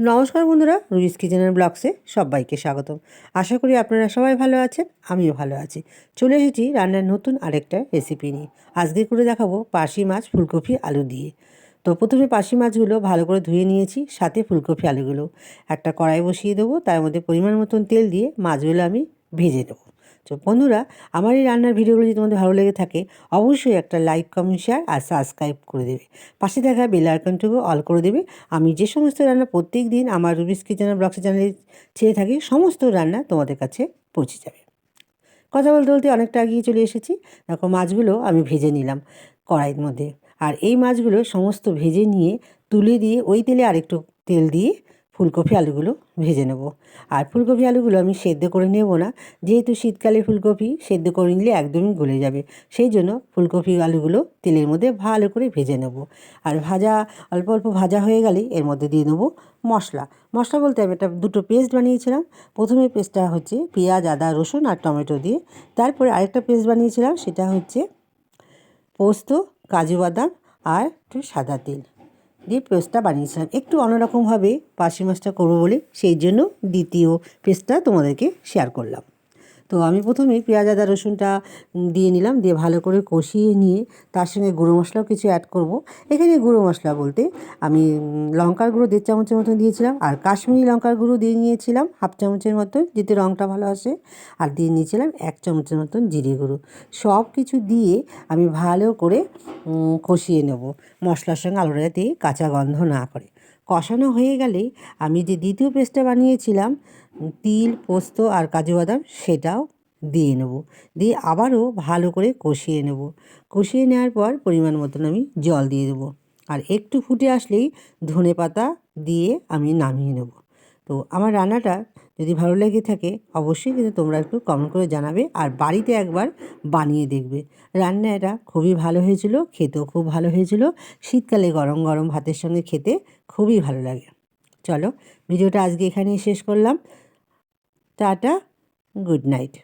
নমস্কার বন্ধুরা, রুবিস কিচেনের ব্লগসে সবাইকে স্বাগতম। আশা করি আপনারা সবাই ভালো আছেন, আমিও ভালো আছি। চলে এসেছি রান্নার নতুন আরেকটা রেসিপি নিয়ে। আজকে করে দেখাবো পার্শে মাছ ফুলকপি আলু দিয়ে। তো প্রথমে পার্শে মাছগুলো ভালো করে ধুয়ে নিয়েছি, সাথে ফুলকপি আলুগুলো। একটা কড়াই বসিয়ে দেবো, তার মধ্যে পরিমাণ মতন তেল দিয়ে মাছগুলো আমি ভেজে নেবো। তো বন্ধুরা, আমার এই রান্নার ভিডিওগুলো যদি তোমাদের ভালো লেগে থাকে অবশ্যই একটা লাইক, কমেন্ট, শেয়ার আর সাবস্ক্রাইব করে দেবে। পাশে থাকা বেল আইকনটুকু অল করে দেবে। আমি যে সমস্ত রান্না প্রত্যেক দিন আমার রুবিস কিচেন ব্লগস চ্যানেলে ছেড়ে থাকি, সমস্ত রান্না তোমাদের কাছে পৌঁছে যাবে। কথা বলতে বলতে অনেকটা এগিয়ে চলে এসেছি। দেখো, মাছগুলো আমি ভেজে নিলাম কড়াইয়ের মধ্যে। আর এই মাছগুলো সমস্ত ভেজে নিয়ে তুলে দিয়ে ওই তেলে আরেকটু তেল দিয়ে ফুলকপি আলুগুলো ভেজে নেব। আর ফুলকপি আলুগুলো আমি সেদ্ধ করে নেব না, যেহেতু শীতকালে ফুলকপি সেদ্ধ করে নিলে একদমই গলে যাবে। সেই জন্য ফুলকপি আলুগুলো তেলের মধ্যে ভালো করে ভেজে নেব। আর ভাজা অল্প অল্প ভাজা হয়ে গেলেই এর মধ্যে দিয়ে দেবো মশলা। মশলা বলতে আমি দুটো পেস্ট বানিয়েছিলাম। প্রথমে পেস্টটা হচ্ছে পেঁয়াজ, আদা, রসুন আর টমেটো দিয়ে। তারপরে আরেকটা পেস্ট বানিয়েছিলাম, সেটা হচ্ছে পোস্ত, কাজু বাদাম আর একটু সাদা তেল দিয়ে পেস্টটা বানিয়েছিলাম। একটু অন্যরকমভাবে পার্শে মাছটা করবো বলে সেই জন্য দ্বিতীয় পেস্টটা তোমাদেরকে শেয়ার করলাম। তো আমি প্রথমে পেঁয়াজ, আদা, রসুনটা দিয়ে নিলাম, দিয়ে ভালো করে কষিয়ে নিয়ে তার সঙ্গে গুঁড়ো মশলাও কিছু অ্যাড করব। এখানে গুঁড়ো মশলা বলতে আমি লঙ্কার গুঁড়ো 1.5 চামচের মতন দিয়েছিলাম, আর কাশ্মীরি লঙ্কার গুঁড়ো দিয়ে নিয়েছিলাম 1/2 চামচের মতন, যাতে রঙটা ভালো আসে। আর দিয়ে নিয়েছিলাম 1 চামচের মতন জিরে গুঁড়ো। সব কিছু দিয়ে আমি ভালো করে কষিয়ে নেব, মশলার সঙ্গে আলুটা দিয়ে কাঁচা গন্ধ না করে। কষানো হয়ে গেলেই আমি যে দ্বিতীয় পেস্টটা বানিয়েছিলাম তিল, পোস্ত আর কাজু বাদাম, সেটাও দিয়ে নেব। দিয়ে আবারও ভালো করে কষিয়ে নেব। কষিয়ে নেওয়ার পর পরিমাণ মতন আমি জল দিয়ে দেবো। আর একটু ফুটে আসলেই ধনে পাতা দিয়ে আমি নামিয়ে নেব। তো আমার রান্নাটা যদি ভালো লেগে থাকে অবশ্যই কিন্তু তোমরা একটু কমেন্ট করে জানাবে, আর বাড়িতে একবার বানিয়ে দেখবে। রান্নাটা খুবই ভালো হয়েছিল, খেতেও খুব ভালো হয়েছিল। শীতকালে গরম গরম ভাতের সঙ্গে খেতে খুবই ভালো লাগে। চলো, ভিডিওটা আজকে এখানেই শেষ করলাম। Tata, good night.